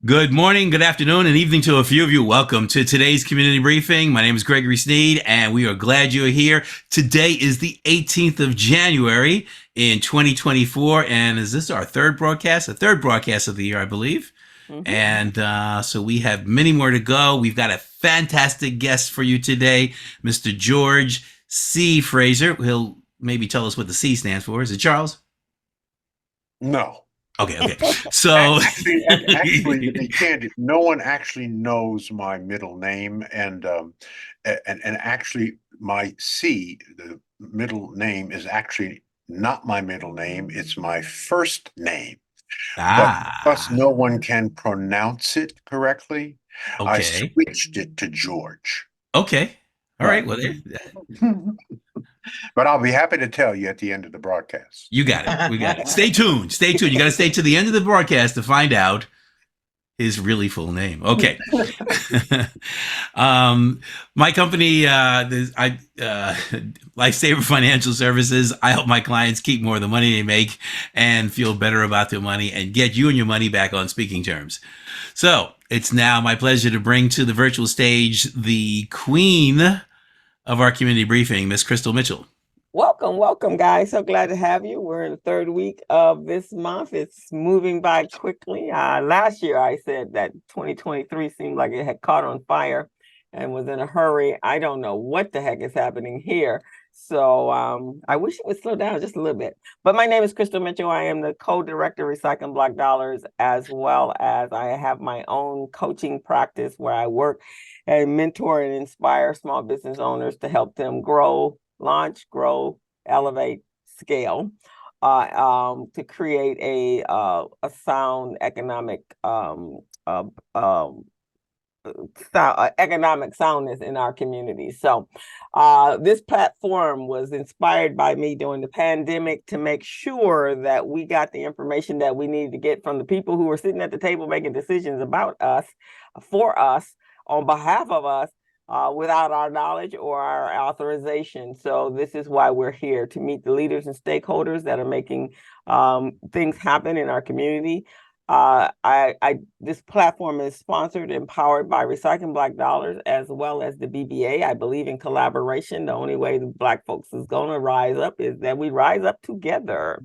Good morning, good afternoon, and evening to a few of you. Welcome to today's community briefing. My name is Gregory Sneed, and we are glad you're here. Today is the 18th of January in 2024, and is this our third broadcast? The third broadcast of the year, I believe. And so we have many more to go. We've got a fantastic guest for you today, Mr. George C. Fraser. He'll maybe tell us what the C stands for. Is it Charles? No. Okay. So, Actually, to be candid, no one actually knows my middle name, and actually, my C, the middle name, is actually not my middle name. It's my first name, but because ah, no one can pronounce it correctly, I okay. switched it to George. Okay. All right. Right. Well, there, But I'll be happy to tell you at the end of the broadcast. you got it. We got it. Stay tuned. Stay tuned. You got to stay to the end of the broadcast to find out his really full name. Okay. um, my company, Lifesaver Financial Services. I help my clients keep more of the money they make and feel better about their money and get you and your money back on speaking terms. So it's now my pleasure to bring to the virtual stage the queen of our community briefing, Miss Crystal Mitchell. Welcome, guys. So glad to have you. We're in the third week of this month. It's moving by quickly. Last year, I said that 2023 seemed like it had caught on fire and was in a hurry. I don't know what the heck is happening here. So I wish it would slow down just a little bit. But my name is Crystal Mitchell. I am the co-director of Recycling Black Dollars, as well as I have my own coaching practice where I work and mentor and inspire small business owners to help them grow, launch, grow, elevate, scale, to create a sound economic economic soundness in our community. So this platform was inspired by me during the pandemic to make sure that we got the information that we needed to get from the people who were sitting at the table making decisions about us, for us, on behalf of us, without our knowledge or our authorization. So this is why we're here, to meet the leaders and stakeholders that are making things happen in our community. This platform is sponsored and powered by Recycling Black Dollars, as well as the BBA. I believe in collaboration. The only way the Black folks is going to rise up is that we rise up together.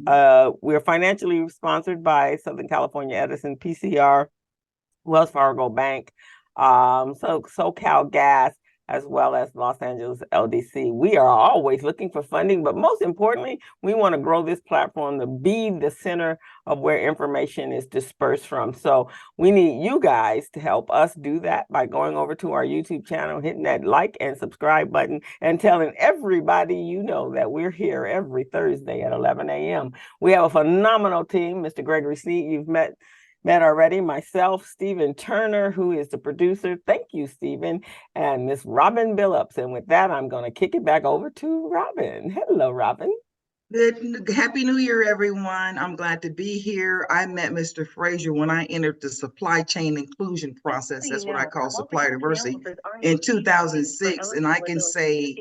We're financially sponsored by Southern California Edison, PCR, Wells Fargo Bank, so SoCal Gas, as well as Los Angeles LDC. We are always looking for funding, but most importantly, we want to grow this platform to be the center of where information is dispersed from. So we need you guys to help us do that by going over to our YouTube channel, hitting that like and subscribe button, and telling everybody you know that we're here every Thursday at 11 a.m. We have a phenomenal team. Mr. Gregory Sneed, you've met already, myself, Stephen Turner, who is the producer. Thank you, Stephen, and Miss Robin Billups. And with that, I'm going to kick it back over to Robin. Hello, Robin. Good. Happy New Year, everyone. I'm glad to be here. I met Mr. Fraser when I entered the supply chain inclusion process. That's what I call supplier diversity in 2006. And I can say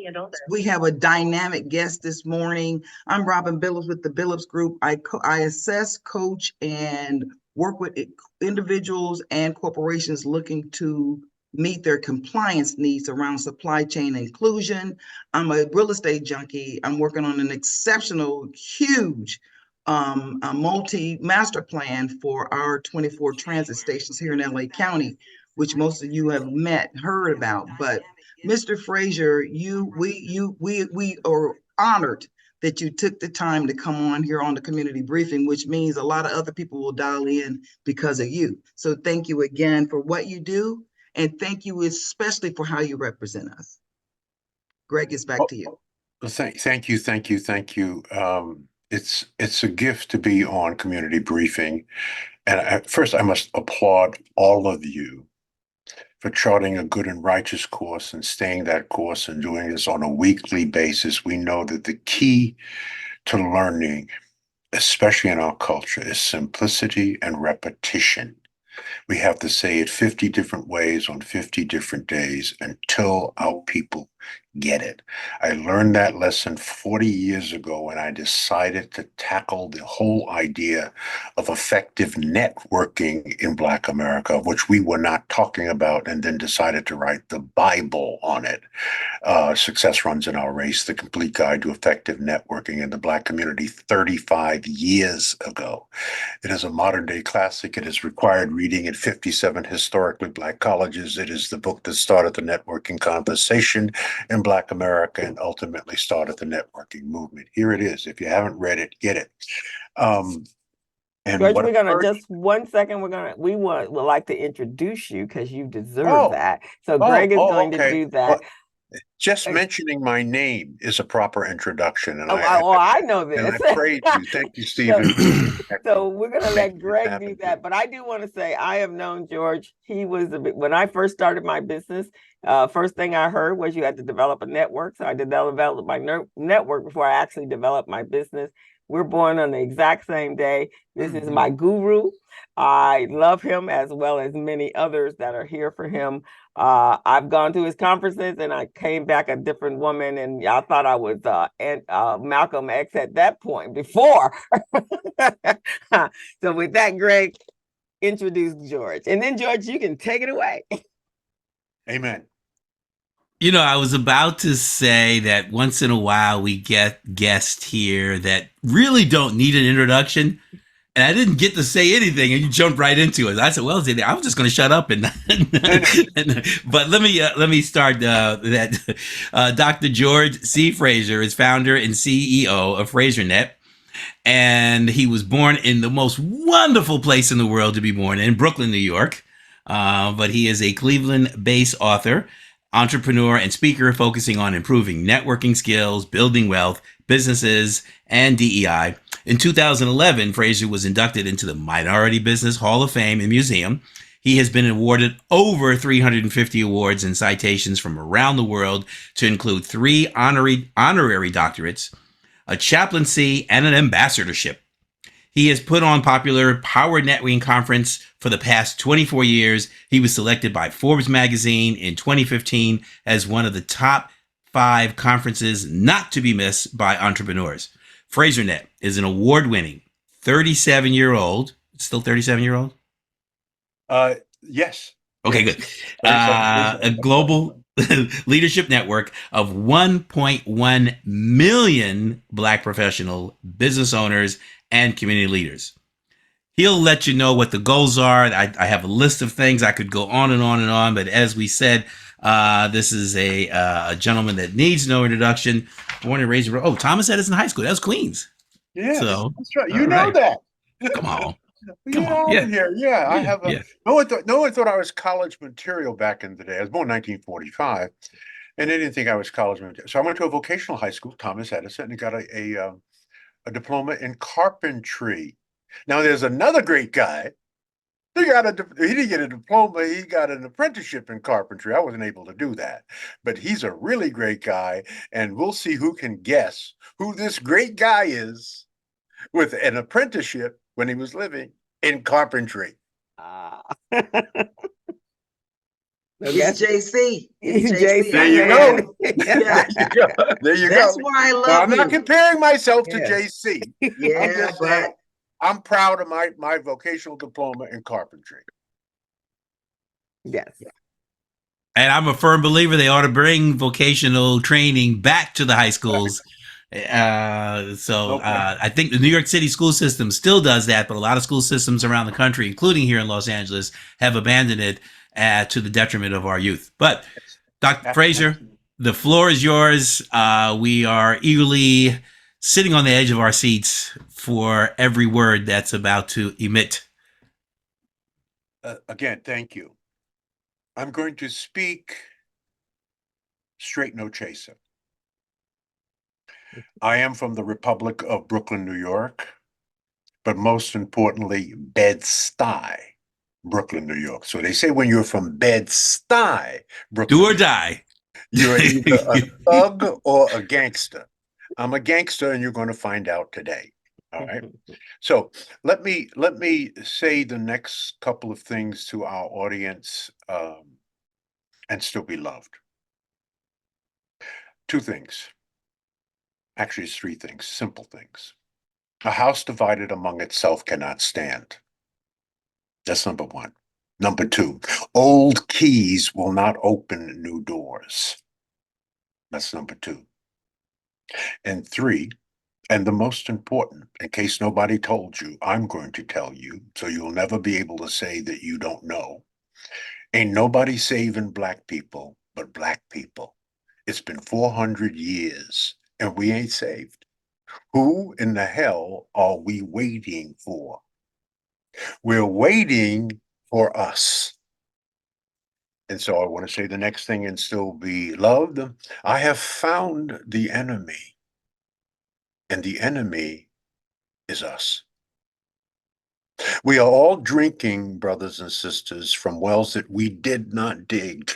we have a dynamic guest this morning. I'm Robin Billups with the Billups Group. I assess, coach, and work with individuals and corporations looking to meet their compliance needs around supply chain inclusion. I'm a real estate junkie. I'm working on an exceptional, huge multi-master plan for our 24 transit stations here in LA County, which most of you have heard about. But Mr. Fraser, we are honored that you took the time to come on here on the community briefing, which means a lot of other people will dial in because of you. So thank you again for what you do. And thank you especially for how you represent us. Greg, it's back to you. Thank you. It's a gift to be on community briefing. And first, I must applaud all of you for charting a good and righteous course and staying that course and doing this on a weekly basis. We know that the key to learning, especially in our culture, is simplicity and repetition. We have to say it 50 different ways on 50 different days until our people get it. I learned that lesson 40 years ago when I decided to tackle the whole idea of effective networking in Black America, which we were not talking about, and then decided to write the Bible on it. Success Runs in Our Race, The Complete Guide to Effective Networking in the Black Community 35 years ago. It is a modern day classic. It is required reading at 57 historically Black colleges. It is the book that started the networking conversation in Black America and ultimately started the networking movement. Here it is. If you haven't read it, get it. And George, what we're gonna occurred- just 1 second. Would like to introduce you because you deserve Oh, that. So Greg is going to okay. do that. Well, just Okay. mentioning my name is a proper introduction, and Oh, I know and this. I praise you. Thank you, Stephen. So we're gonna let Making this Greg do happen. that. But I do want to say I have known George. He was when I first started my business. First thing I heard was you had to develop a network. So I developed my network before I actually developed my business. We're born on the exact same day. This is my guru. I love him as well as many others that are here for him. I've gone to his conferences and I came back a different woman, and I thought I was Malcolm X at that point before. So with that, Greg, introduce George. And then George, you can take it away. Amen. You know, I was about to say that once in a while we get guests here that really don't need an introduction. And I didn't get to say anything, and you jumped right into it. I said, "Well, I was just going to shut up." But let me start that. Dr. George C. Fraser is founder and CEO of FraserNet, and he was born in the most wonderful place in the world to be born in, Brooklyn, New York. But he is a Cleveland-based author, entrepreneur, and speaker focusing on improving networking skills, building wealth, businesses, and DEI. In 2011, Fraser was inducted into the Minority Business Hall of Fame and Museum. He has been awarded over 350 awards and citations from around the world, to include 3 honorary doctorates, a chaplaincy, and an ambassadorship. He has put on popular PowerNetworking Conference for the past 24 years. He was selected by Forbes Magazine in 2015 as one of the top 5 conferences not to be missed by entrepreneurs. FraserNet is an award-winning 37-year-old, still 37-year-old? Yes. Okay, Yes. good. A global leadership network of 1.1 million Black professional business owners and community leaders. He'll let you know what the goals are. I have a list of things. I could go on and on and on, but as we said, this is a gentleman that needs no introduction. Born and raised. Oh, Thomas Edison High School. That was Queens. Yes, So, that's right. You all know right. that. Come on. Get out of here. Yeah, I have a Yeah. no one thought I was college material back in the day. I was born in 1945, and they didn't think I was college material. So I went to a vocational high school, Thomas Edison, and got a diploma in carpentry. Now there's another great guy. He didn't get a diploma, he got an apprenticeship in carpentry. I wasn't able to do that. But he's a really great guy, and we'll see who can guess who this great guy is with an apprenticeship when he was living in carpentry. It's JC. It's JC. There you man. go. There you go. There you That's go. why I Now, love I'm not you. comparing myself to Yeah. JC. I'm Yeah, just but saying I'm proud of my vocational diploma in carpentry. Yes. And I'm a firm believer they ought to bring vocational training back to the high schools. I think the New York City school system still does that, but a lot of school systems around the country, including here in Los Angeles, have abandoned it to the detriment of our youth. But Dr. Fraser, the floor is yours. We are eagerly sitting on the edge of our seats for every word that's about to emit. Again, thank you. I'm going to speak straight, no chaser. I am from the Republic of Brooklyn, New York, but most importantly, Bed-Stuy, Brooklyn, New York. So they say when you're from Bed-Stuy, Brooklyn, Do or die. you're either a thug or a gangster. I'm a gangster, and you're going to find out today. All right. So let me say the next couple of things to our audience, and still be loved. Two things. Actually, it's three things, simple things. A house divided among itself cannot stand. That's number one. Number two, old keys will not open new doors. That's number two. And three, and the most important, in case nobody told you, I'm going to tell you, so you'll never be able to say that you don't know. Ain't nobody saving black people but black people. It's been 400 years and we ain't saved. Who in the hell are we waiting for? We're waiting for us. And so I want to say the next thing and still be loved. I have found the enemy, and the enemy is us. We are all drinking, brothers and sisters, from wells that we did not dig,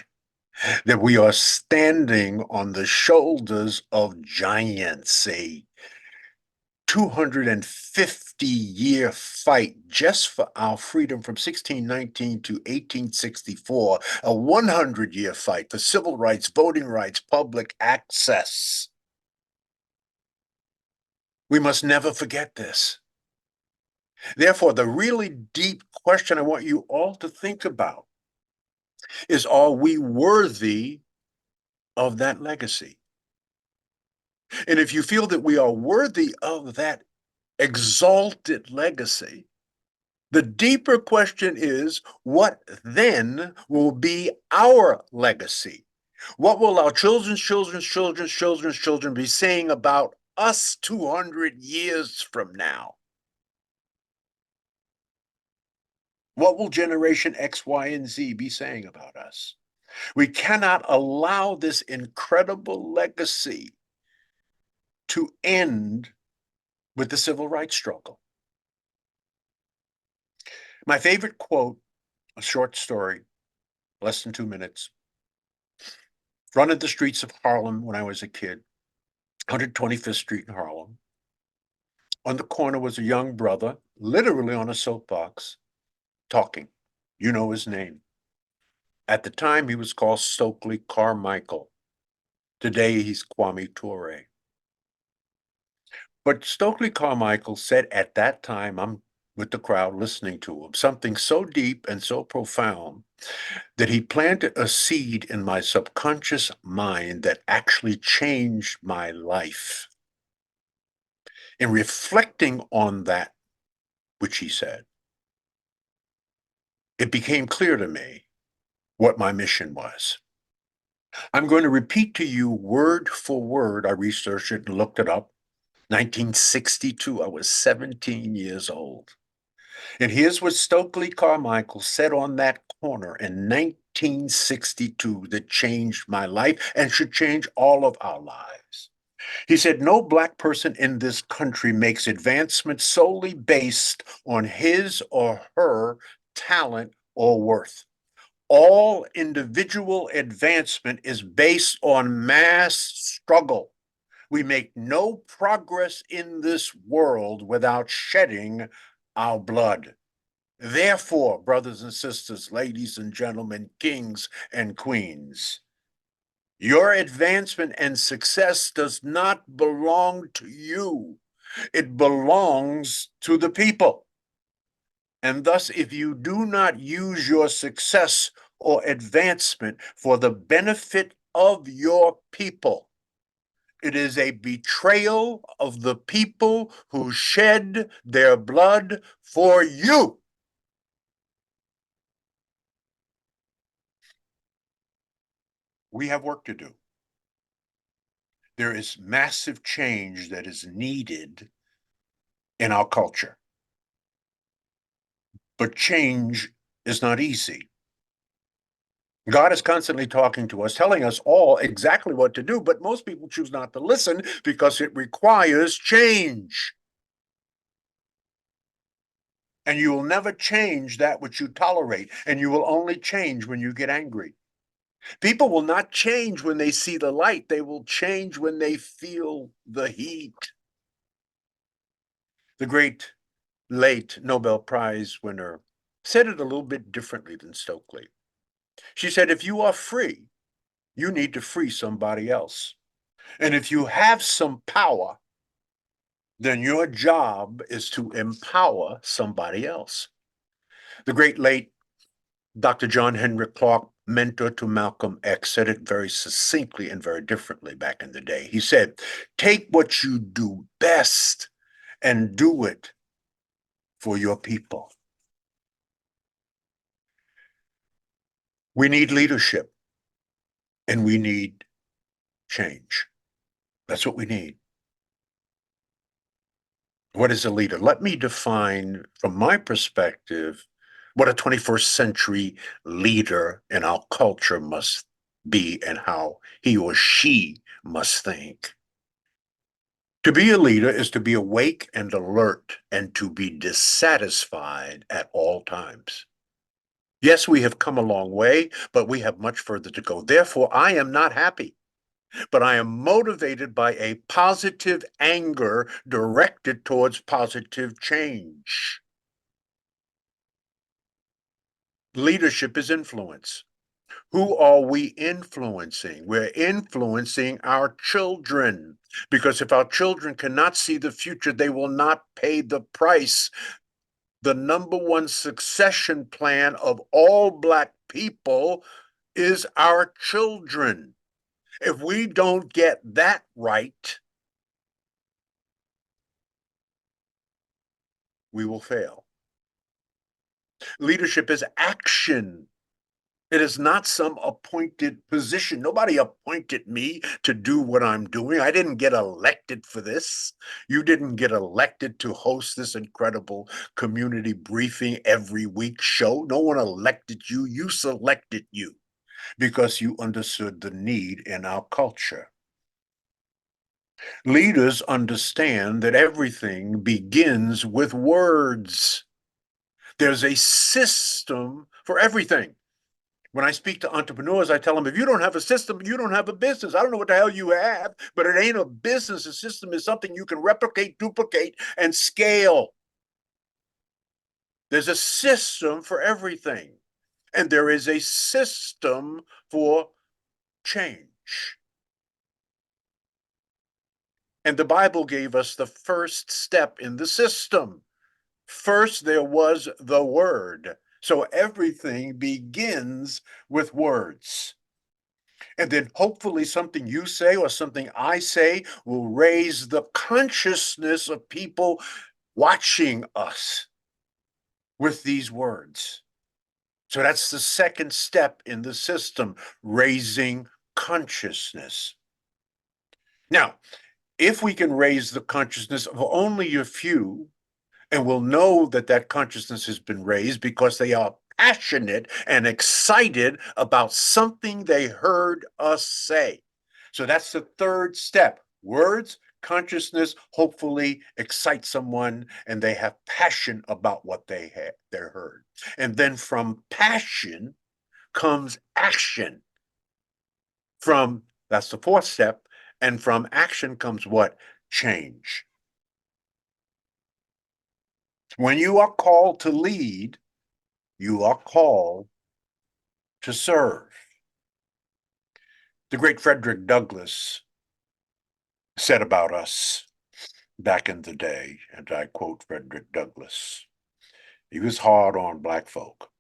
that we are standing on the shoulders of giants, a 250-year fight just for our freedom from 1619 to 1864, a 100-year fight for civil rights, voting rights, public access. We must never forget this. Therefore, the really deep question I want you all to think about is, are we worthy of that legacy? And if you feel that we are worthy of that exalted legacy, the deeper question is, what then will be our legacy? What will our children's children be saying about us 200 years from now? What will Generation X, Y, and Z be saying about us? We cannot allow this incredible legacy to end with the civil rights struggle. My favorite quote, a short story, less than 2 minutes. Running the streets of Harlem when I was a kid, 125th Street in Harlem. On the corner was a young brother, literally on a soapbox, talking. You know his name. At the time, he was called Stokely Carmichael. Today, he's Kwame Ture. But Stokely Carmichael said at that time, I'm with the crowd listening to him, something so deep and so profound that he planted a seed in my subconscious mind that actually changed my life. In reflecting on that which he said, it became clear to me what my mission was. I'm going to repeat to you word for word. I researched it and looked it up. 1962, I was 17 years old. And here's what Stokely Carmichael said on that corner in 1962 that changed my life and should change all of our lives. He said, no black person in this country makes advancement solely based on his or her talent or worth. All individual advancement is based on mass struggle. We make no progress in this world without shedding our blood. Therefore, brothers and sisters, ladies and gentlemen, kings and queens, your advancement and success does not belong to you. It belongs to the people. And thus, if you do not use your success or advancement for the benefit of your people, it is a betrayal of the people who shed their blood for you. We have work to do. There is massive change that is needed in our culture. But change is not easy. God is constantly talking to us, telling us all exactly what to do, but most people choose not to listen because it requires change. And you will never change that which you tolerate, and you will only change when you get angry. People will not change when they see the light. They will change when they feel the heat. The great late Nobel Prize winner said it a little bit differently than Stokely. She said, if you are free, you need to free somebody else. And if you have some power, then your job is to empower somebody else. The great late Dr. John Henrik Clarke, mentor to Malcolm X, said it very succinctly and very differently back in the day. He said, take what you do best and do it for your people. We need leadership and we need change. That's what we need. What is a leader? Let me define, from my perspective, what a 21st century leader in our culture must be and how he or she must think. To be a leader is to be awake and alert and to be dissatisfied at all times. Yes, we have come a long way, but we have much further to go. Therefore, I am not happy, but I am motivated by a positive anger directed towards positive change. Leadership is influence. Who are we influencing? We're influencing our children, because if our children cannot see the future, they will not pay the price. The number one succession plan of all Black people is our children. If we don't get that right, we will fail. Leadership is action. It is not some appointed position. Nobody appointed me to do what I'm doing. I didn't get elected for this. You didn't get elected to host this incredible community briefing every week show. No one elected you. You selected you because you understood the need in our culture. Leaders understand that everything begins with words. There's a system for everything. When I speak to entrepreneurs, I tell them, if you don't have a system, you don't have a business. I don't know what the hell you have, but it ain't a business. A system is something you can replicate, duplicate, and scale. There's a system for everything, and there is a system for change. And the Bible gave us the first step in the system. First, there was the Word. So everything begins with words. And then hopefully something you say or something I say will raise the consciousness of people watching us with these words. So that's the second step in the system, raising consciousness. Now, if we can raise the consciousness of only a few, and we'll know that that consciousness has been raised because they are passionate and excited about something they heard us say. So that's the third step. Words, consciousness, hopefully excite someone and they have passion about what they heard. And then from passion comes action. That's the fourth step. And from action comes what? Change. When you are called to lead, you are called to serve. The great Frederick Douglass said about us back in the day, and I quote Frederick Douglass, he was hard on Black folk.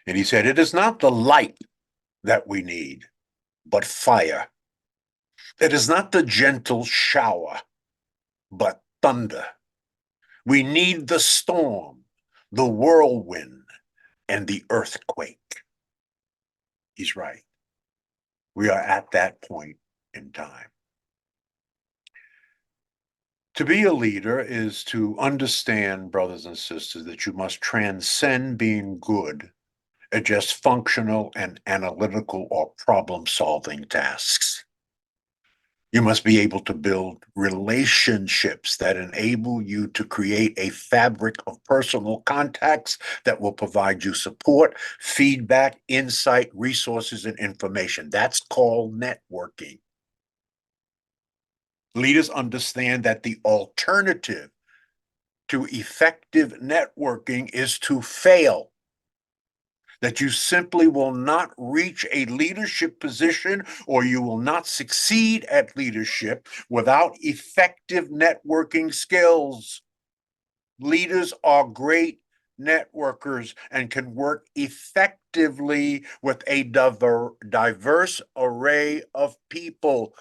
And he said, it is not the light that we need, but fire. It is not the gentle shower, but thunder. We need the storm, the whirlwind, and the earthquake. He's right. We are at that point in time. To be a leader is to understand, brothers and sisters, that you must transcend being good at just functional and analytical or problem-solving tasks. You must be able to build relationships that enable you to create a fabric of personal contacts that will provide you support, feedback, insight, resources, and information. That's called networking. Leaders understand that the alternative to effective networking is to fail. that you simply will not reach a leadership position or you will not succeed at leadership without effective networking skills. Leaders are great networkers and can work effectively with a diverse array of people.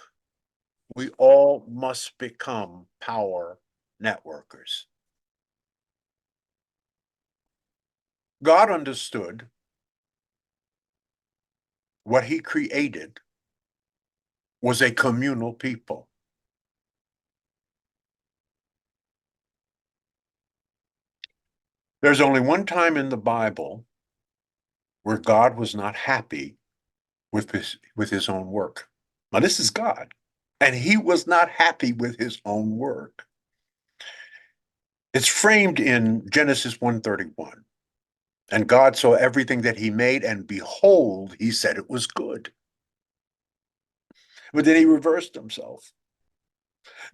We all must become power networkers. God understood what he created was a communal people. There's only one time in the Bible where God was not happy with his own work. Now, this is God, and he was not happy with his own work. It's framed in Genesis 1:31. And God saw everything that he made, and behold, he said it was good. But then he reversed himself.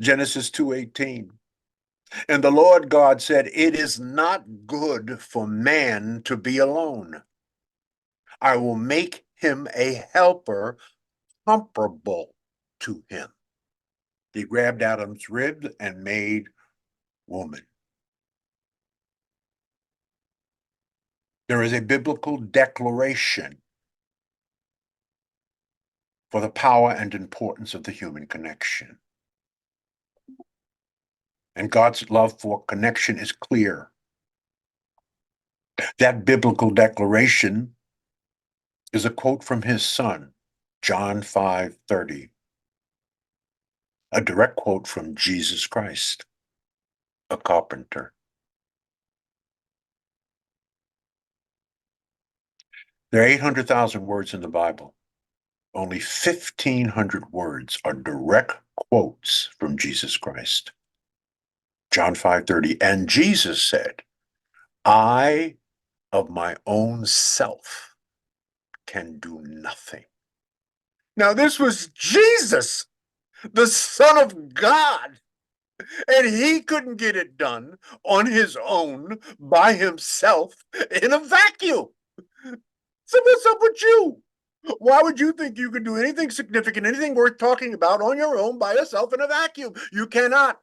Genesis 2:18. And the Lord God said, it is not good for man to be alone. I will make him a helper comparable to him. He grabbed Adam's ribs and made woman. There is a biblical declaration for the power and importance of the human connection. And God's love for connection is clear. That biblical declaration is a quote from his son, John 5:30, a direct quote from Jesus Christ, a carpenter. There are 800,000 words in the Bible. Only 1,500 words are direct quotes from Jesus Christ. John 5:30, and Jesus said, I of my own self can do nothing. Now, this was Jesus, the Son of God, and he couldn't get it done on his own by himself in a vacuum. So what's up with you? Why would you think you can do anything significant, anything worth talking about on your own by yourself in a vacuum? You cannot.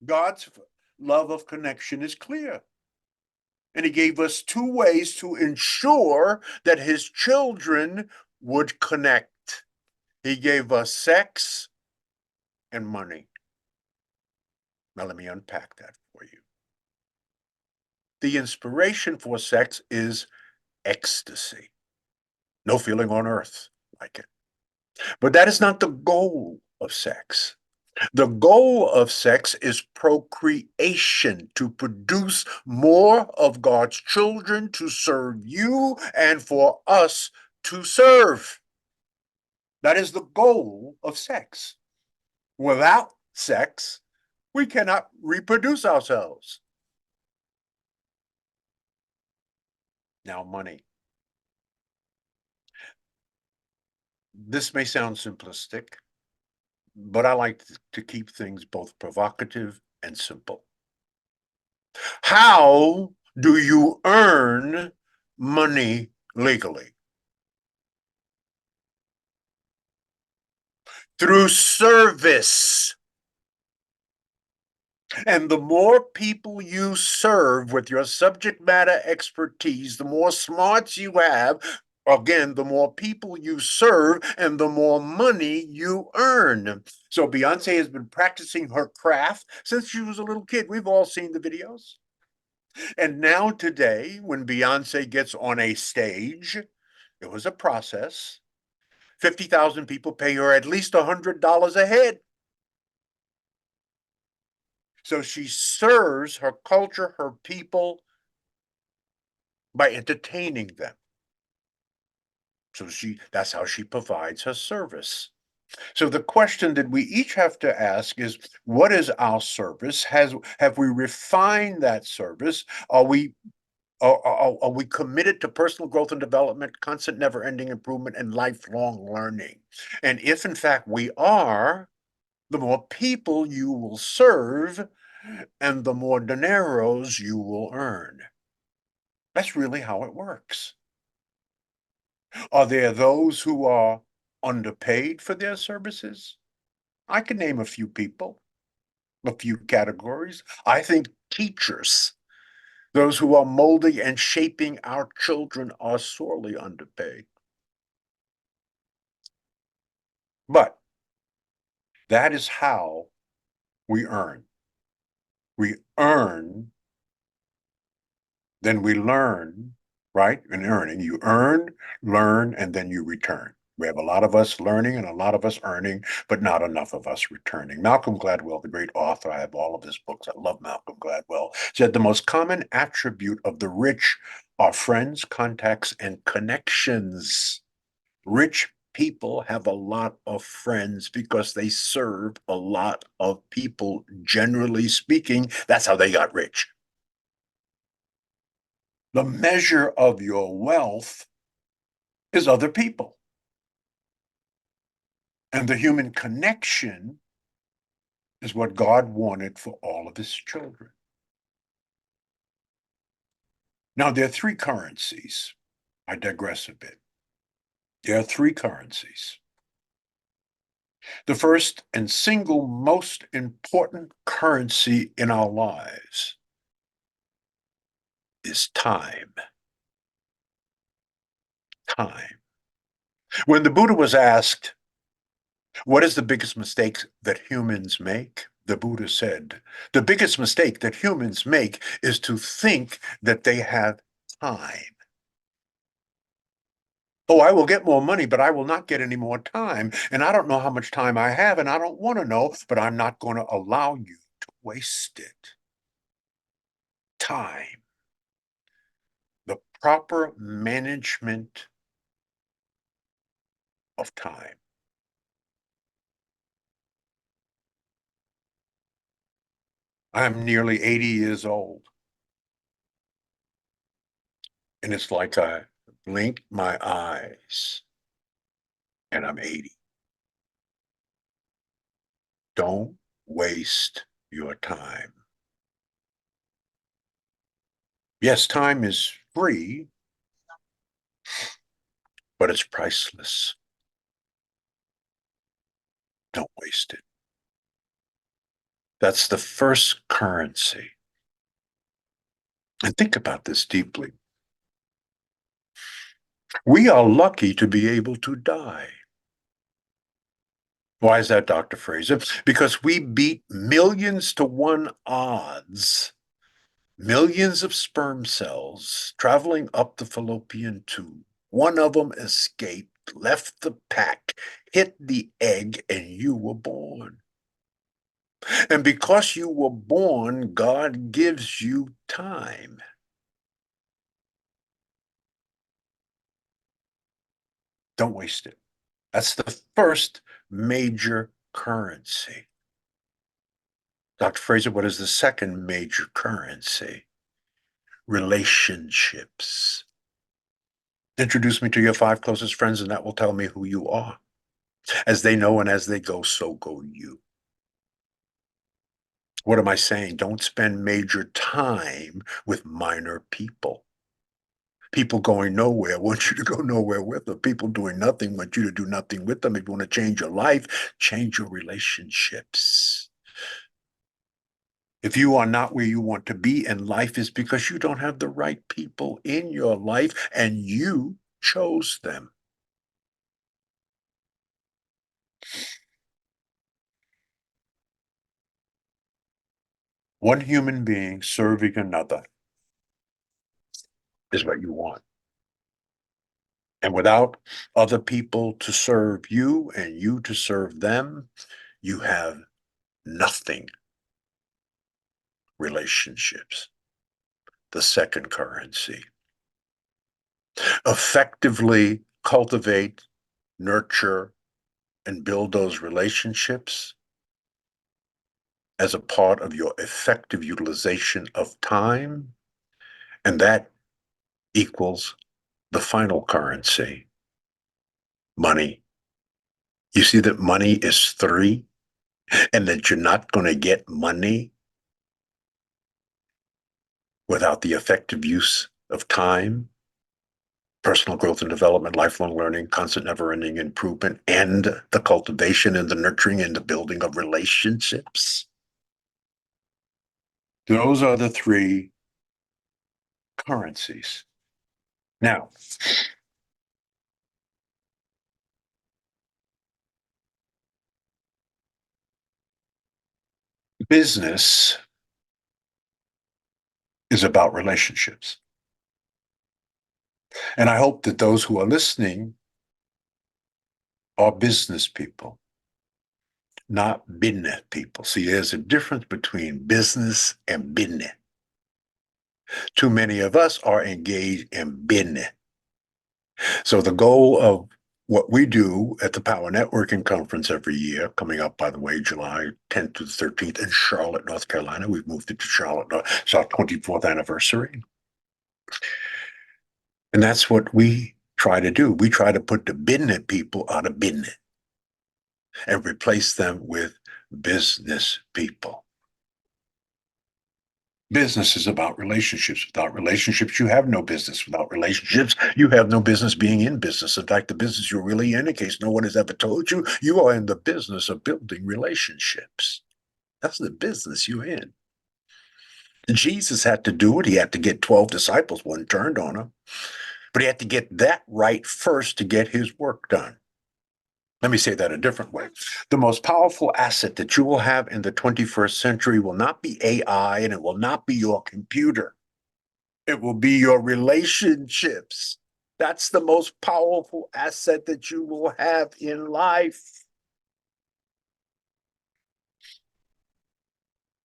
God's love of connection is clear. And he gave us two ways to ensure that his children would connect. He gave us sex and money. Now, let me unpack that for you. The inspiration for sex is ecstasy. No feeling on earth like it. But that is not the goal of sex. The goal of sex is procreation, to produce more of God's children to serve you and for us to serve. That is the goal of sex. Without sex, we cannot reproduce ourselves. Now, money. This may sound simplistic, but I like to keep things both provocative and simple. How do you earn money legally? Through service. And the more people you serve with your subject matter expertise, the more smarts you have, again, the more people you serve and the more money you earn. So Beyonce has been practicing her craft since she was a little kid. We've all seen the videos. And now today, when Beyonce gets on a stage, it was a process. 50,000 people pay her at least $100 a head. So she serves her culture, her people, by entertaining them. So that's how she provides her service. So the question that we each have to ask is, what is our service? Have we refined that service? Are we committed to personal growth and development, constant never-ending improvement, and lifelong learning? And if in fact we are, the more people you will serve, and the more dineros you will earn. That's really how it works. Are there those who are underpaid for their services? I can name a few people, a few categories. I think teachers, those who are molding and shaping our children, are sorely underpaid. But that is how we earn. We earn, then we learn, right? In earning, you earn, learn, and then you return. We have a lot of us learning and a lot of us earning, but not enough of us returning. Malcolm Gladwell, the great author, I have all of his books. I love Malcolm Gladwell, said the most common attribute of the rich are friends, contacts, and connections. Rich people have a lot of friends because they serve a lot of people. Generally speaking, that's how they got rich. The measure of your wealth is other people. And the human connection is what God wanted for all of his children. Now, there are three currencies. I digress a bit. There are three currencies. The first and single most important currency in our lives is time. Time. When the Buddha was asked, what is the biggest mistake that humans make? The Buddha said, the biggest mistake that humans make is to think that they have time. Oh, I will get more money, but I will not get any more time. And I don't know how much time I have, and I don't want to know, but I'm not going to allow you to waste it. Time. The proper management of time. I'm nearly 80 years old. And it's like I blink my eyes and I'm 80. Don't waste your time. Yes, time is free, but it's priceless. Don't waste it. That's the first currency. And think about this deeply. We are lucky to be able to die. Why is that, Dr. Fraser? Because we beat millions to 1 odds, millions of sperm cells traveling up the fallopian tube. One of them escaped, left the pack, hit the egg, and you were born. And because you were born, God gives you time. Don't waste it. That's the first major currency. Dr. Fraser, what is the second major currency? Relationships. Introduce me to your 5 closest friends, and that will tell me who you are. As they know and as they go, so go you. What am I saying? Don't spend major time with minor people. People going nowhere want you to go nowhere with them. People doing nothing want you to do nothing with them. If you want to change your life, change your relationships. If you are not where you want to be in life, it's because you don't have the right people in your life and you chose them. One human being serving another is what you want. And without other people to serve you and you to serve them, you have nothing. Relationships, the second currency. Effectively cultivate, nurture, and build those relationships as a part of your effective utilization of time. And that equals the final currency, money. You see that money is 3 and that you're not going to get money without the effective use of time, personal growth and development, lifelong learning, constant never-ending improvement, and the cultivation and the nurturing and the building of relationships. Those are the three currencies. Now, business is about relationships. And I hope that those who are listening are business people, not business people. See, there's a difference between business and business. Too many of us are engaged in business. So the goal of what we do at the PowerNetworking Conference every year, coming up, by the way, July 10th to the 13th in Charlotte, North Carolina. We've moved it to Charlotte. It's our 24th anniversary. And that's what we try to do. We try to put the business people out of business and replace them with business people. Business is about relationships. Without relationships, you have no business. Without relationships, you have no business being in business. In fact, the business you're really in case no one has ever told you, you are in the business of building relationships. That's the business you're in. Jesus had to do it. He had to get 12 disciples. One turned on him. But he had to get that right first to get his work done. Let me say that a different way. The most powerful asset that you will have in the 21st century will not be AI, and it will not be your computer. It will be your relationships. That's the most powerful asset that you will have in life.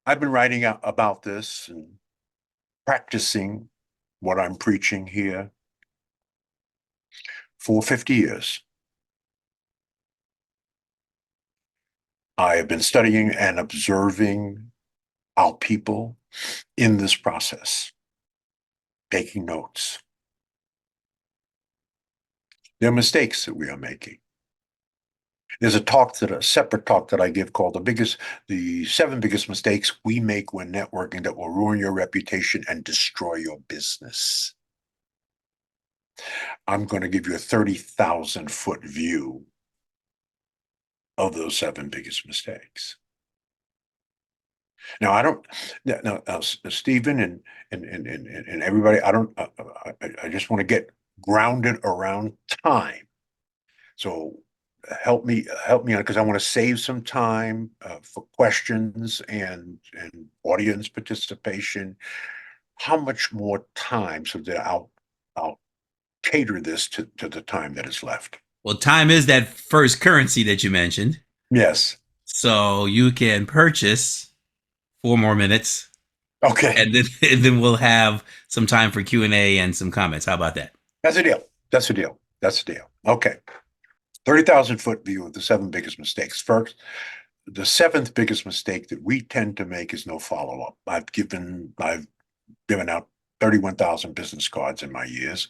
I've been writing about this and practicing what I'm preaching here for 50 years. I have been studying and observing our people in this process, taking notes. There are mistakes that we are making. There's a separate talk that I give called the 7 biggest mistakes we make when networking that will ruin your reputation and destroy your business. I'm going to give you a 30,000-foot view of those 7 biggest mistakes. Now, I don't. Now, Stephen and everybody, I just want to get grounded around time. So help me on, because I want to save some time for questions and audience participation. How much more time so that I'll cater this to the time that is left? Well, time is that first currency that you mentioned. Yes. So you can purchase 4 more minutes, Okay. and then we'll have some time for Q&A and some comments. How about that? That's a deal. That's a deal. That's a deal. Okay. 30,000-foot view of the 7 biggest mistakes. First, the 7th biggest mistake that we tend to make is no follow-up. I've given out 31,000 business cards in my years,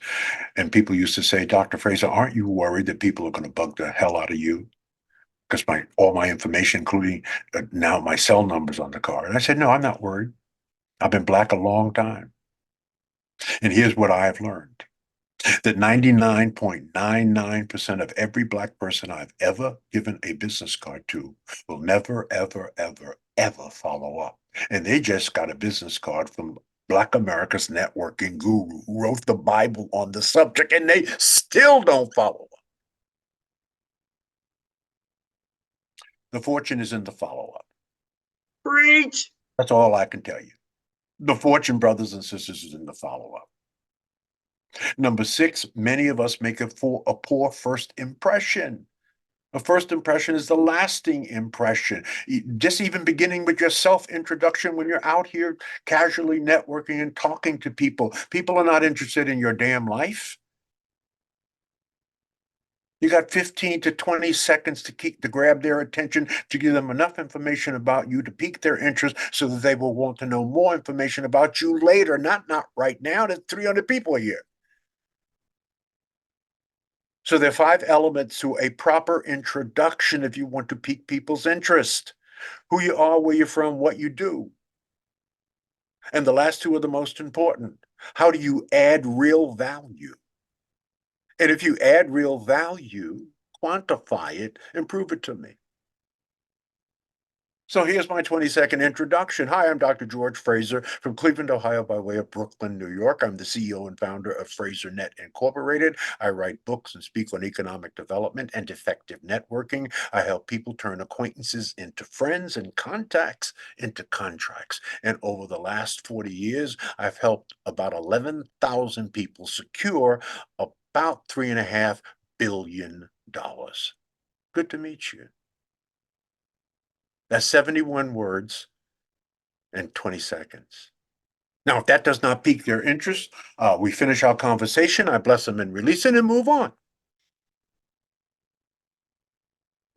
and people used to say, Dr. Fraser, aren't you worried that people are going to bug the hell out of you? Because all my information, including now my cell numbers on the card. And I said, no, I'm not worried. I've been black a long time. And here's what I have learned. That 99.99% of every black person I've ever given a business card to will never, ever, ever, ever follow up. And they just got a business card from Black America's networking guru who wrote the Bible on the subject, and they still don't follow up. The fortune is in the follow-up. Preach. That's all I can tell you. The fortune, brothers and sisters, is in the follow-up. Number 6, many of us make a poor first impression. A first impression is the lasting impression. Just even beginning with your self-introduction when you're out here casually networking and talking to people. People are not interested in your damn life. You got 15 to 20 seconds to grab their attention, to give them enough information about you to pique their interest so that they will want to know more information about you later, not right now. There's 300 people here. So there are 5 elements to a proper introduction if you want to pique people's interest. Who you are, where you're from, what you do. And the last two are the most important. How do you add real value? And if you add real value, quantify it and prove it to me. So here's my 20-second introduction. Hi, I'm Dr. George Fraser from Cleveland, Ohio, by way of Brooklyn, New York. I'm the CEO and founder of FraserNet Incorporated. I write books and speak on economic development and effective networking. I help people turn acquaintances into friends and contacts into contracts. And over the last 40 years, I've helped about 11,000 people secure about $3.5 billion. Good to meet you. That's 71 words and 20 seconds. Now, if that does not pique their interest, we finish our conversation. I bless them and release it and move on.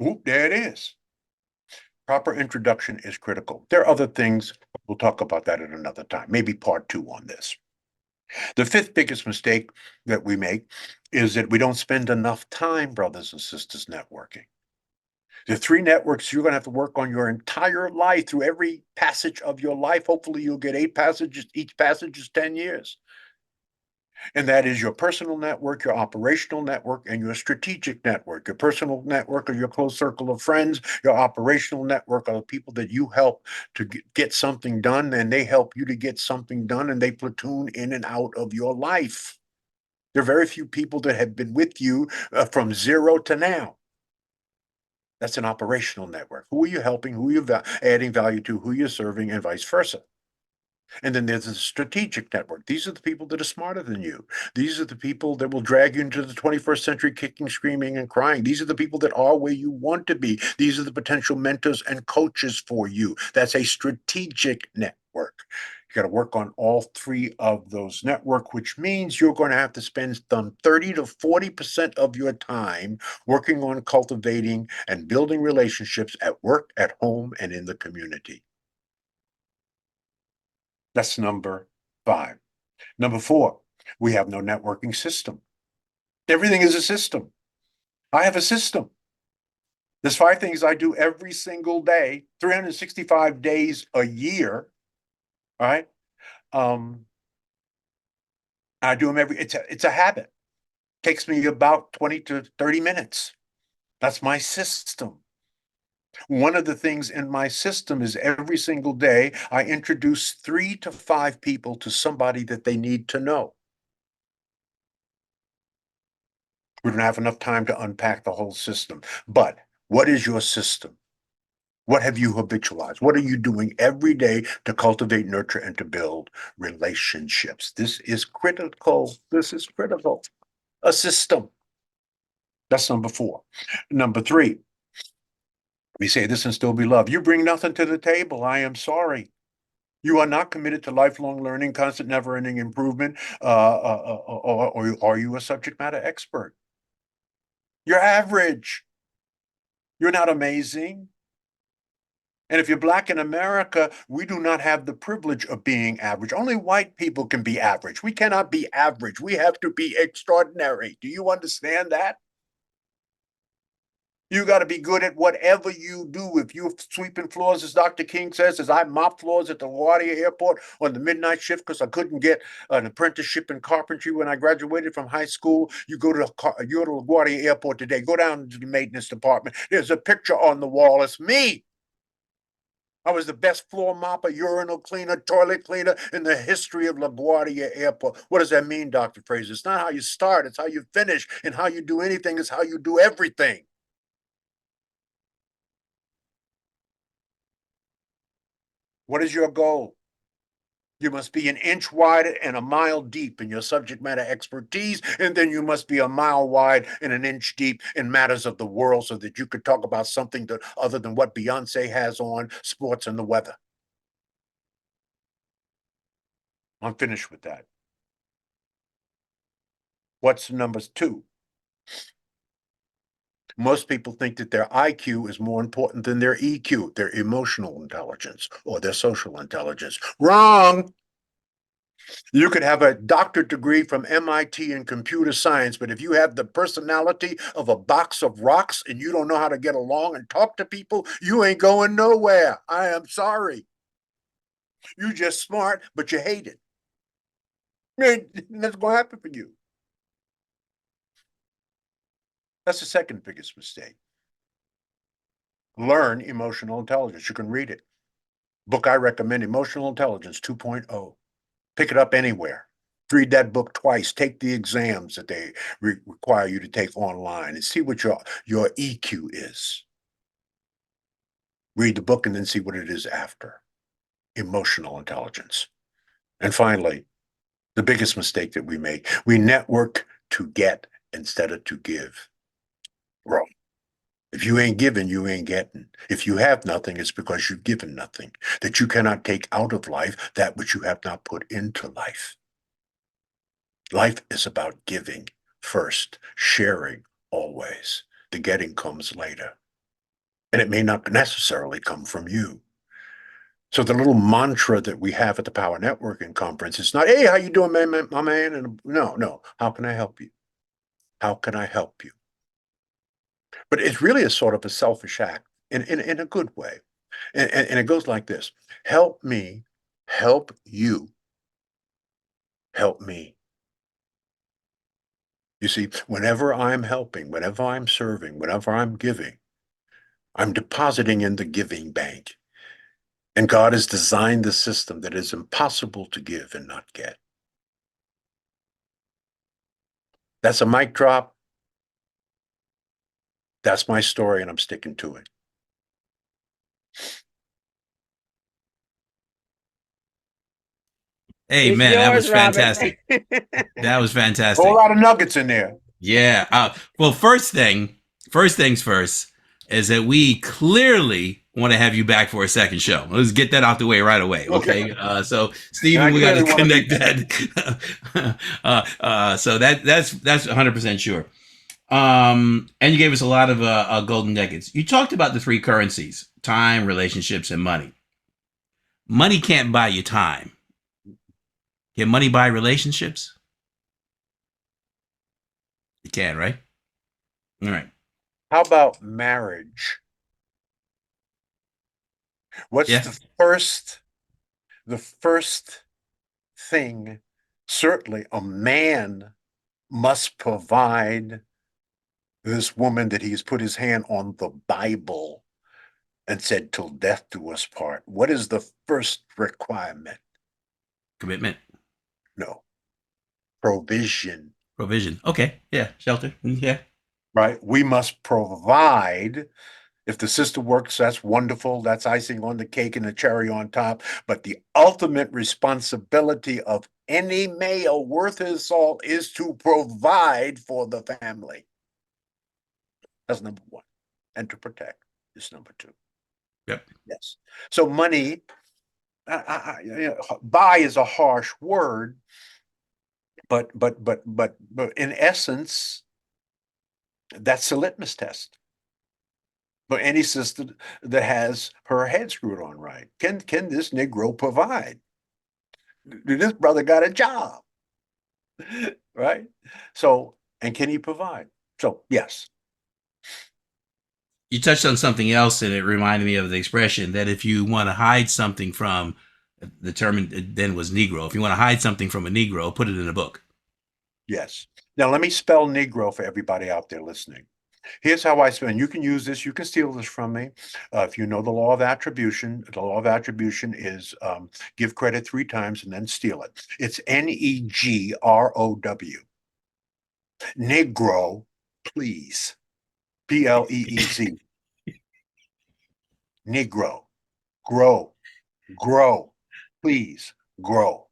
Oop, there it is. Proper introduction is critical. There are other things. We'll talk about that at another time, maybe part 2 on this. The fifth biggest mistake that we make is that we don't spend enough time, brothers and sisters, networking. The 3 networks you're going to have to work on your entire life, through every passage of your life. Hopefully you'll get 8 passages. Each passage is 10 years. And that is your personal network, your operational network, and your strategic network. Your personal network are your close circle of friends. Your operational network are the people that you help to get something done, and they help you to get something done, and they platoon in and out of your life. There are very few people that have been with you from 0 to now. That's an operational network. Who are you helping? Who are you adding value to? Who you're serving, and vice versa. And then there's a strategic network. These are the people that are smarter than you. These are the people that will drag you into the 21st century kicking, screaming, and crying. These are the people that are where you want to be. These are the potential mentors and coaches for you. That's a strategic network. You got to work on all 3 of those network, which means you're going to have to spend some 30 to 40% of your time working on cultivating and building relationships at work, at home, and in the community. That's number 5. Number 4, we have no networking system. Everything is a system. I have a system. There's 5 things I do every single day, 365 days a year. All right. I do them it's a habit. Takes me about 20 to 30 minutes. That's my system. One of the things in my system is every single day, I introduce 3 to 5 people to somebody that they need to know. We don't have enough time to unpack the whole system. But what is your system? What have you habitualized? What are you doing every day to cultivate, nurture, and to build relationships? This is critical. This is critical. A system. That's number 4. Number 3, we say this and still be loved. You bring nothing to the table. I am sorry. You are not committed to lifelong learning, constant, never-ending improvement, or are you a subject matter expert? You're average. You're not amazing. And if you're Black in America, we do not have the privilege of being average. Only white people can be average. We cannot be average. We have to be extraordinary. Do you understand that? You got to be good at whatever you do. If you're sweeping floors, as Dr. King says, as I mop floors at the LaGuardia Airport on the midnight shift because I couldn't get an apprenticeship in carpentry when I graduated from high school, you go to LaGuardia Airport today, go down to the maintenance department. There's a picture on the wall. It's me. I was the best floor mopper, urinal cleaner, toilet cleaner in the history of LaGuardia Airport. What does that mean, Dr. Fraser? It's not how you start, it's how you finish. And how you do anything is how you do everything. What is your goal? You must be an inch wide and a mile deep in your subject matter expertise, and then you must be a mile wide and an inch deep in matters of the world so that you could talk about something other than what Beyonce has on, sports and the weather. I'm finished with that. What's number 2? Most people think that their IQ is more important than their EQ, their emotional intelligence or their social intelligence. Wrong. You could have a doctorate degree from MIT in computer science, but if you have the personality of a box of rocks and you don't know how to get along and talk to people, you ain't going nowhere. I am sorry. You just smart, but you hate it. Man, that's going to happen for you. That's the second biggest mistake. Learn emotional intelligence. You can read it. Book I recommend, Emotional Intelligence 2.0. Pick it up anywhere. Read that book twice. Take the exams that they require you to take online and see what your EQ is. Read the book and then see what it is after. Emotional intelligence. And finally, the biggest mistake that we make, we network to get instead of to give. Wrong. If you ain't giving, you ain't getting. If you have nothing, it's because you've given nothing, that you cannot take out of life that which you have not put into life. Life is about giving first, sharing always. The getting comes later. And it may not necessarily come from you. So the little mantra that we have at the Power Networking Conference is not, hey, how you doing, man, my man? And no, how can I help you? How can I help you? But it's really a sort of a selfish act in a good way. And it goes like this: help me, help you, help me. You see, whenever I'm helping, whenever I'm serving, whenever I'm giving, I'm depositing in the giving bank. And God has designed the system that is impossible to give and not get. That's a mic drop. That's my story, and I'm sticking to it. Hey, It's man, that was yours, Robin. fantastic. That was fantastic. A whole lot of nuggets in there. Yeah. Well, first things first is that we clearly want to have you back for a second show. Let's get that out the way right away. Okay. So Stephen, we got to connect that. So that's 100% sure. And you gave us a lot of golden nuggets. You talked about the three currencies: time, relationships, and money. Money can't buy you time. Can money buy relationships? You can, right? All right. How about marriage? What's the first thing certainly a man must provide this woman that he's put his hand on the Bible and said, till death do us part? What is the first requirement? Commitment. No. Provision. Provision. Okay. Yeah. Shelter. Yeah. Right? We must provide. If the sister works, that's wonderful. That's icing on the cake and the cherry on top. But the ultimate responsibility of any male worth his salt is to provide for the family. That's number one. And to protect is number two. Yep. Yes. So money, buy is a harsh word, but in essence, that's the litmus test. But any sister that has her head screwed on right, can this Negro provide? This brother got a job, right? So, and can he provide? So, yes. You touched on something else, and it reminded me of the expression that if you want to hide something from, the term then was Negro. If you want to hide something from a Negro, put it in a book. Yes. Now, let me spell Negro for everybody out there listening. Here's how I spell, and you can use this, you can steal this from me. If you know the law of attribution, the law of attribution is give credit 3 times and then steal it. It's Negrow. Negro, please. Pleez. Negro. Grow. Please, grow.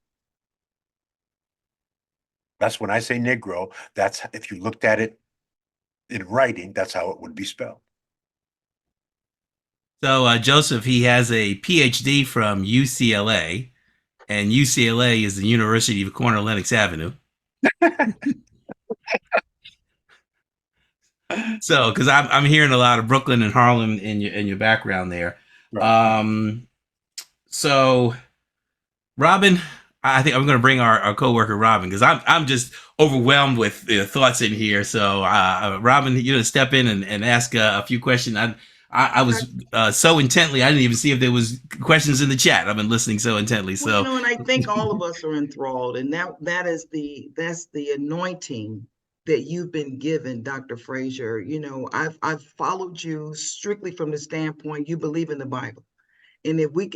That's when I say Negro, that's, if you looked at it in writing, that's how it would be spelled. So Joseph, he has a PhD from UCLA, and UCLA is the University of Corner Lenox Avenue. So, because I'm hearing a lot of Brooklyn and Harlem in your background there. Right. So, Robin, I think I'm going to bring our coworker Robin, because I'm just overwhelmed with thoughts in here. So, Robin, step in and ask a few questions. I was so intently, I didn't even see if there was questions in the chat. I've been listening so intently. Well, you So know, and I think all of us are enthralled, and that's the anointing that you've been given, Dr. Fraser. You know, I've followed you strictly from the standpoint you believe in the Bible. And if we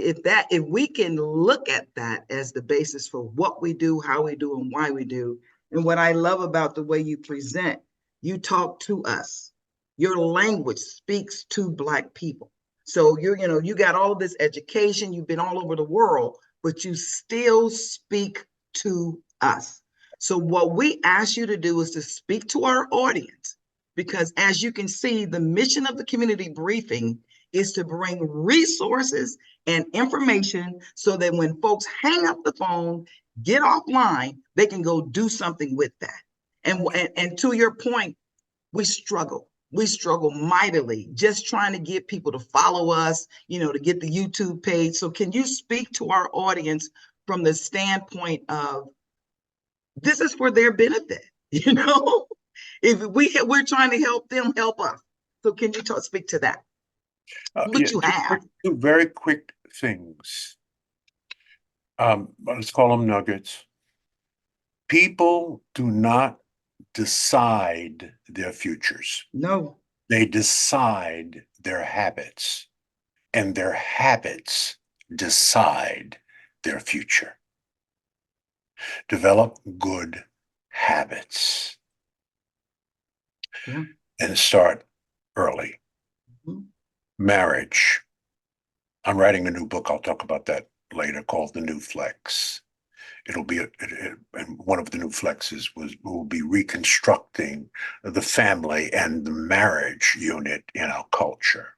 can look at that as the basis for what we do, how we do, and why we do, and what I love about the way you present, you talk to us. Your language speaks to Black people. So you got all this education, you've been all over the world, but you still speak to us. So what we ask you to do is to speak to our audience, because as you can see, the mission of the community briefing is to bring resources and information so that when folks hang up the phone, get offline, they can go do something with that. And to your point, we struggle. We struggle mightily just trying to get people to follow us, to get the YouTube page. So can you speak to our audience from the standpoint of this is for their benefit? If we're trying to help them help us. So can you speak to that? What you have? Two very quick things. Let's call them nuggets. People do not decide their futures. No. They decide their habits, and their habits decide their future. Develop good habits. Yeah. And start early. Mhm. Marriage. I'm writing a new book. I'll talk about that later, called The New Flex. It'll be, and one of the new flexes will be reconstructing the family and the marriage unit in our culture.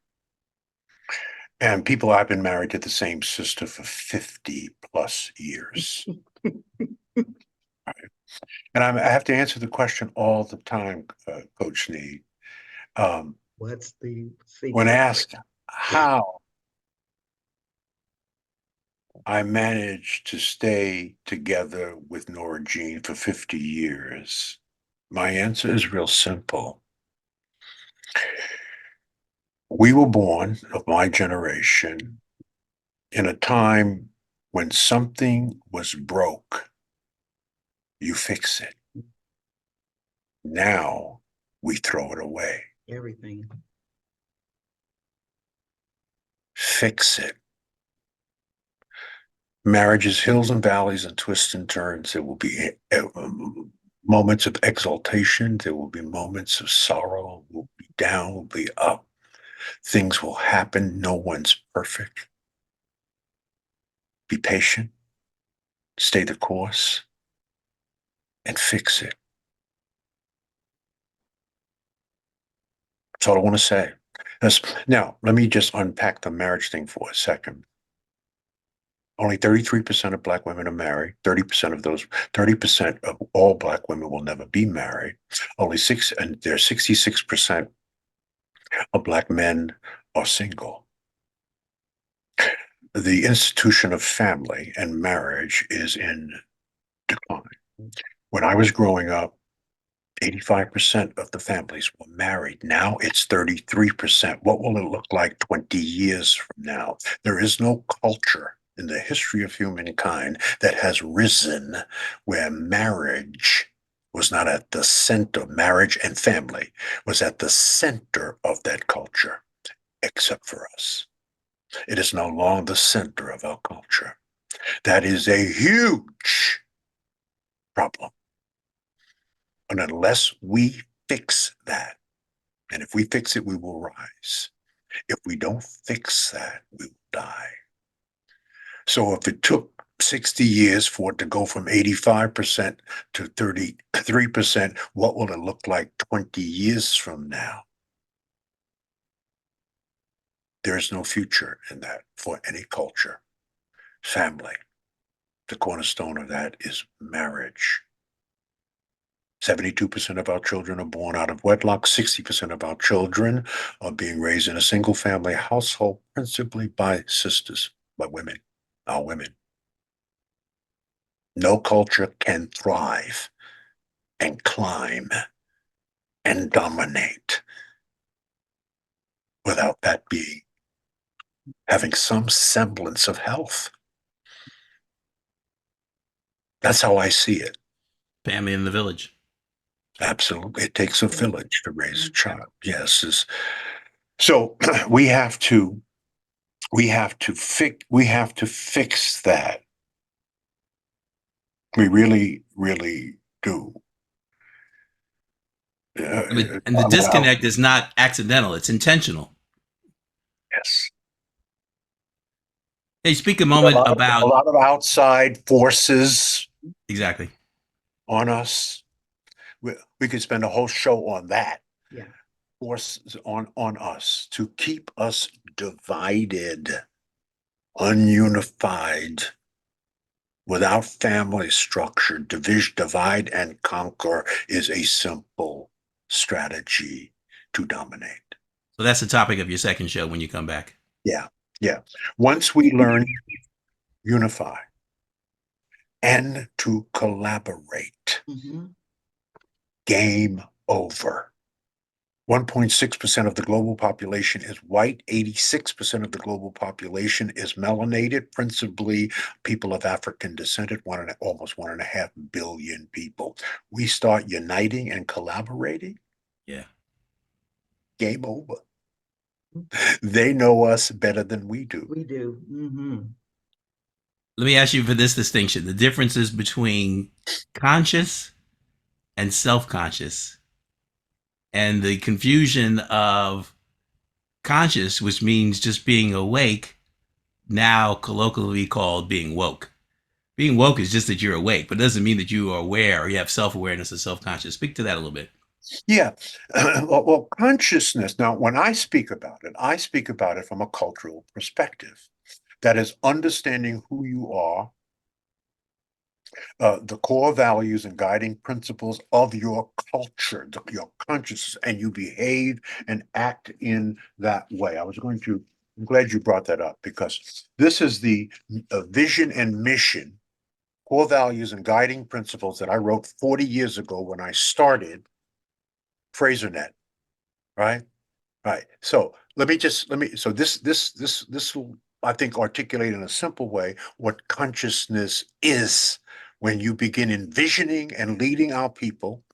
And people, I've been married to the same sister for 50 plus years. Right. And I have to answer the question all the time, Coach Sneed. What's the secret? When asked how I managed to stay together with Nora Jean for 50 years, my answer is real simple. We were born, of my generation, in a time when something was broke, you fix it. Now we throw it away. Everything. Fix it. Marriage is hills and valleys and twists and turns. There will be moments of exaltation. There will be moments of sorrow. We'll be down, we'll be up. Things will happen. No one's perfect. Be patient. Stay the course. And fix it. That's all I want to say. Now, let me just unpack the marriage thing for a second. Only 33% of Black women are married. 30% of all Black women will never be married. And there's 66% of Black men are single. The institution of family and marriage is in decline. When I was growing up, 85% of the families were married. Now it's 33%. What will it look like 20 years from now? There is no culture in the history of humankind that has risen where marriage was not at the center. Marriage and family was at the center of that culture, except for us. It is no longer the center of our culture. That is a huge problem. And unless we fix that, and if we fix it, we will rise. If we don't fix that, we will die. So if it took 60 years for it to go from 85% to 33%, what will it look like 20 years from now? There is no future in that for any culture. Family. The cornerstone of that is marriage. 72% of our children are born out of wedlock. 60% of our children are being raised in a single family household, principally by sisters, by women, our women. No culture can thrive and climb and dominate without that being having some semblance of health. That's how I see it. Family in the village. Absolutely. It takes a village to raise a child. Yes. So we have to fix that. We really, really do. I mean, and the disconnect is not accidental, it's intentional. Yes. Hey, speak a moment about a lot of outside forces exactly on us. We could spend a whole show on that. Yeah. Forces on us to keep us divided, ununified, without family structure. Divide and conquer is a simple strategy to dominate. so that's the topic of your second show when you come back. Yeah. Once we learn to unify and to collaborate, game over. 1.6% of the global population is white. 86% of the global population is melanated, principally people of African descent, almost 1.5 billion people. We start uniting and collaborating. Yeah. Game over. They know us better than we do. We do. Let me ask you for this distinction: the differences between conscious and self-conscious, and the confusion of conscious, which means just being awake, now colloquially called being woke. Being woke is just that you're awake, but it doesn't mean that you are aware or you have self-awareness or self-conscious. Speak to that a little bit. Yeah. Well, consciousness. Now, when I speak about it from a cultural perspective. That is understanding who you are, the core values and guiding principles of your culture, your consciousness, and you behave and act in that way. I'm glad you brought that up, because this is the vision and mission, core values and guiding principles that I wrote 40 years ago when I started FraserNet, right? Right. So so this will, I think, articulate in a simple way what consciousness is when you begin envisioning and leading our people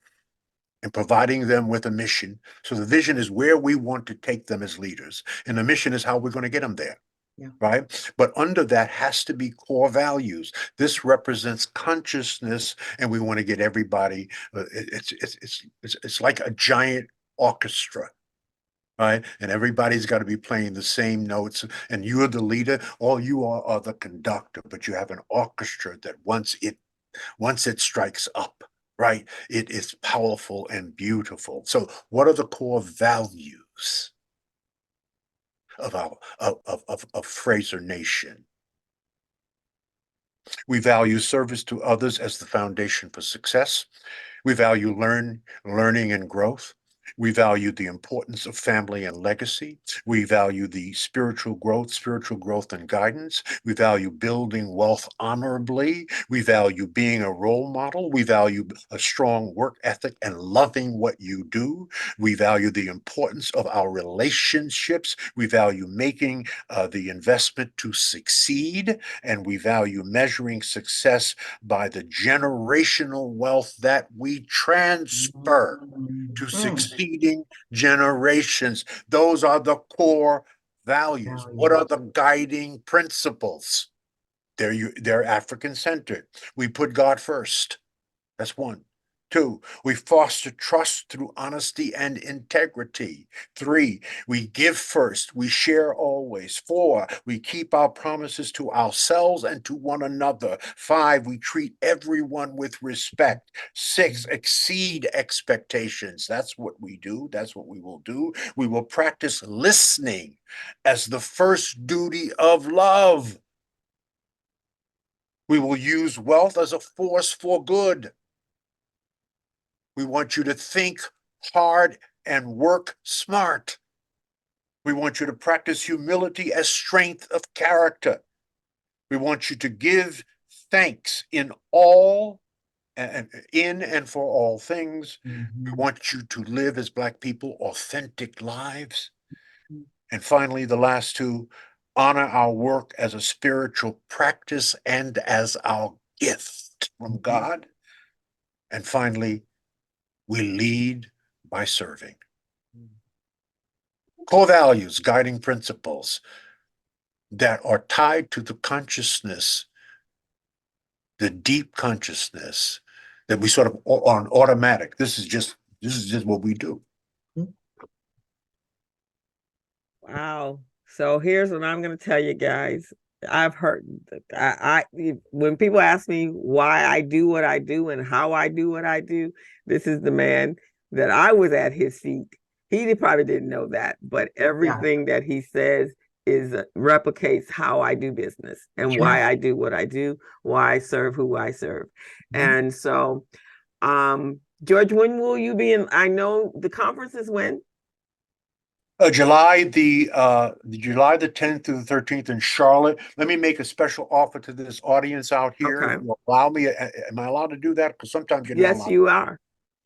and providing them with a mission. So the vision is where we want to take them as leaders, and the mission is how we're going to get them there. Yeah. Right. But under that has to be core values. This represents consciousness, and we want to get everybody. It's like a giant orchestra. Right. And everybody's got to be playing the same notes. And you're the leader. All you are the conductor, but you have an orchestra that once it strikes up, right, it is powerful and beautiful. So what are the core values of our of Fraser Nation? We value service to others as the foundation for success. We value learning and growth. We value the importance of family and legacy. We value the spiritual growth and guidance. We value building wealth honorably. We value being a role model. We value a strong work ethic and loving what you do. We value the importance of our relationships. We value making the investment to succeed. And we value measuring success by the generational wealth that we transfer to succeeding generations. Those are the core values. What are the guiding principles? They're African-centered. We put God first. That's one. 2, we foster trust through honesty and integrity. 3, we give first, we share always. 4, we keep our promises to ourselves and to one another. 5, we treat everyone with respect. 6, exceed expectations. That's what we do. That's what we will do. We will practice listening as the first duty of love. We will use wealth as a force for good. We want you to think hard and work smart. We want you to practice humility as strength of character. We want you to give thanks in and for all things. We want you to live as Black people authentic lives. And finally, the last two, honor our work as a spiritual practice and as our gift from God. And finally, we lead by serving. Core values, guiding principles that are tied to the consciousness, the deep consciousness that we sort of on automatic. This is just what we do. Wow. So here's what I'm going to tell you guys. I've heard when people ask me why I do what I do and how I do what I do, this is the man that I was at his feet. He probably didn't know that, but everything that he says is replicates how I do business and why I do what I do, why I serve who I serve. And so, George, when will you be in? I know the conference is when? July the 10th through the 13th in Charlotte. Let me make a special offer to this audience out here. Okay. Allow me. Am I allowed to do that? Because sometimes you're not allowed. Yes, you are.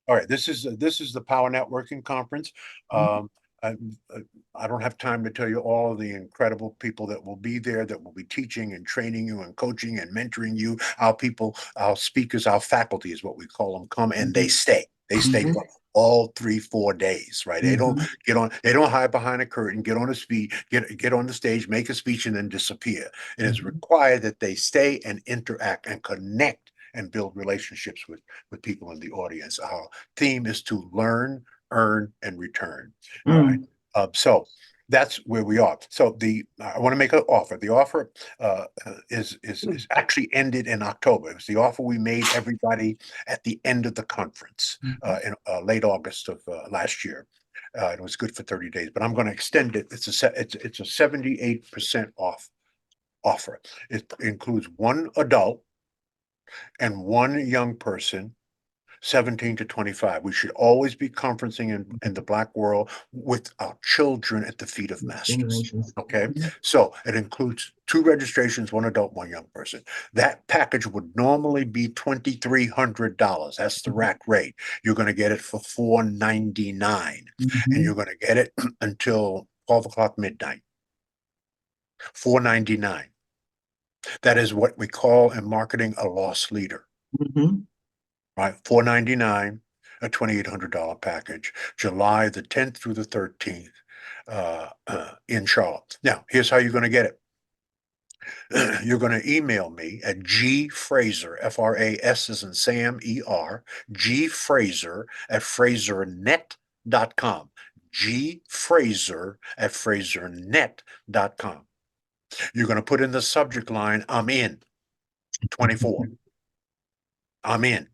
All right. This is the PowerNetworking Conference. I don't have time to tell you all of the incredible people that will be there, that will be teaching and training you and coaching and mentoring you. Our people, our speakers, our faculty is what we call them, come and they stay. They stay for all 3-4 days, right? They don't they don't hide behind a curtain, get on a speech, get on the stage, make a speech, and then disappear. It is required that they stay and interact and connect and build relationships with people in the audience. Our theme is to learn, earn, and return. All right. So that's where we are. So I want to make an offer. The offer is actually ended in October. It was the offer we made everybody at the end of the conference in late August of last year. It was good for 30 days, but I'm going to extend it. It's a 78% off offer. It includes one adult and one young person, 17 to 25. We should always be conferencing in the Black world with our children at the feet of masters. Okay. So it includes 2 registrations, 1 adult, 1 young person. That package would normally be $2,300. That's the rack rate. You're going to get it for $499, and you're going to get it until 12 o'clock midnight. $499. That is what we call in marketing a loss leader. Right, $499, a $2,800 package, July the 10th through the 13th in Charlotte. Now, here's how you're going to get it. You're going to email me at gfraser, F-R-A-S as in Sam, E-R, gfraser at FraserNet.com, gfraser at FraserNet.com. You're going to put in the subject line, I'm in, 24. I'm in.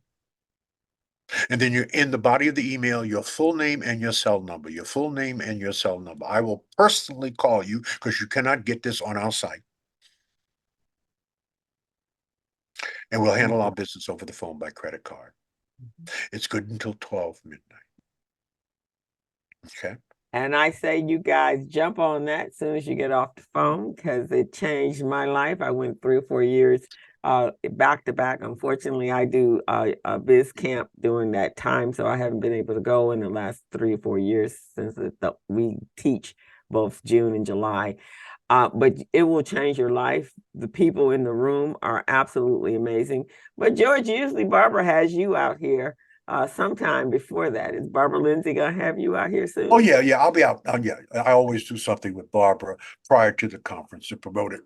And then you're in the body of the email, your full name and your cell number, your full name and your cell number. I will personally call you because you cannot get this on our site. And we'll handle our business over the phone by credit card. It's good until 12 midnight. Okay. And I say, you guys jump on that as soon as you get off the phone, because it changed my life. I went 3 or 4 years back to back. Unfortunately, I do a biz camp during that time, so I haven't been able to go in the last 3 or 4 years since we teach both June and July. But it will change your life. The people in the room are absolutely amazing. But George, usually Barbara has you out here sometime before that. Is Barbara Lindsay gonna have you out here soon? Oh yeah, I'll be out. Yeah, I always do something with Barbara prior to the conference to promote it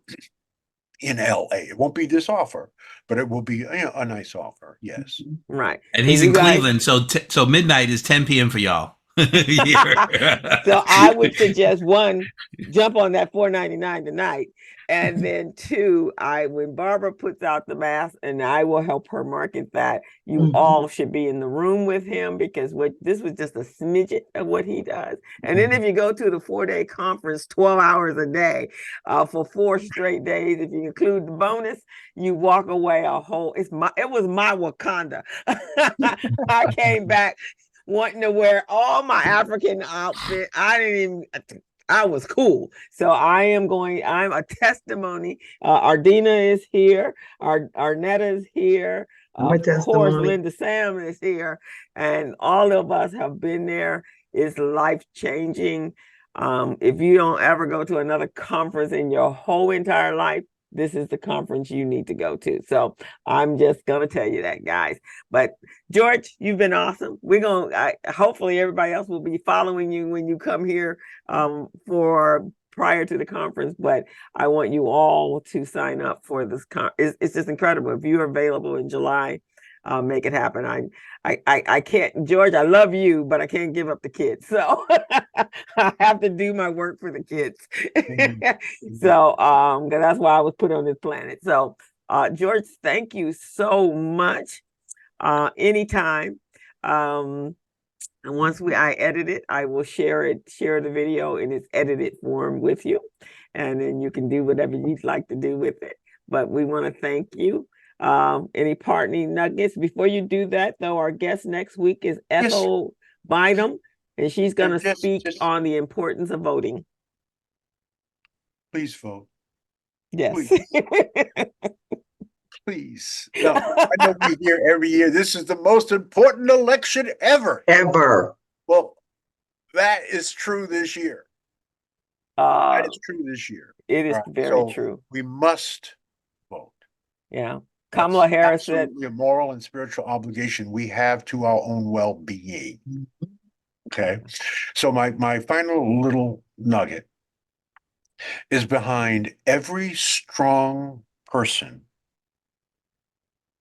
in LA. It won't be this offer, but it will be a nice offer. Yes. Right. And he's in Cleveland, so midnight is 10 p.m. for y'all. So I would suggest 1, jump on that $4.99 tonight, and then 2, when Barbara puts out the mask, and I will help her market that, you all should be in the room with him, because this was just a smidget of what he does. And then if you go to the 4-day conference, 12 hours a day for 4 straight days, if you include the bonus, you walk away it was my Wakanda. I came back wanting to wear all my African outfit. I was cool. So I'm a testimony. Ardina is here. Arnetta is here. Of course, Linda Sam is here. And all of us have been there. It's life-changing. If you don't ever go to another conference in your whole entire life, this is the conference you need to go to. So I'm just going to tell you that, guys. But George, you've been awesome. Hopefully everybody else will be following you when you come here for prior to the conference. But I want you all to sign up for this. It's just incredible. If you're available in July, make it happen. I can't, George, I love you, but I can't give up the kids. So I have to do my work for the kids. So that's why I was put on this planet. So George, thank you so much. Anytime. And once I edit it, I will share the video in its edited form with you. And then you can do whatever you'd like to do with it. But we want to thank you. Any parting nuggets? Before you do that, though, our guest next week is Ethel Bynum, and she's going to speak on the importance of voting. Please vote. Yes. Please. Please. No, I know we hear every year, this is the most important election ever. Ever. Well, that is true this year. That is true this year. It is very true. We must vote. Yeah. Kamala Harris said, a moral and spiritual obligation we have to our own well-being. Okay. So my final little nugget is behind every strong person.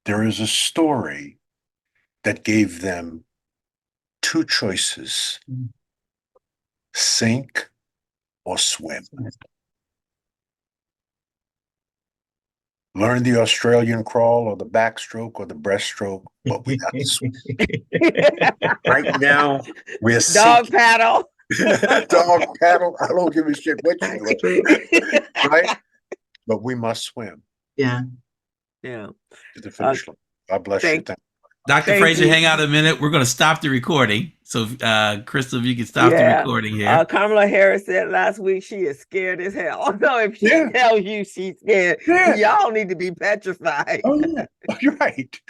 There is a story that gave them two choices: sink or swim. Learn the Australian crawl or the backstroke or the breaststroke, but we got to swim. Right now, we're dog paddle. Dog paddle. I don't give a shit what you do. Right? But we must swim. Yeah. Yeah. To the finish line. God bless you. Dr. Fraser, hang out a minute. We're going to stop the recording. So, Crystal, if you can stop the recording here. Kamala Harris said last week she is scared as hell. So if she tells you she's scared, y'all need to be petrified. Oh, yeah. You're right.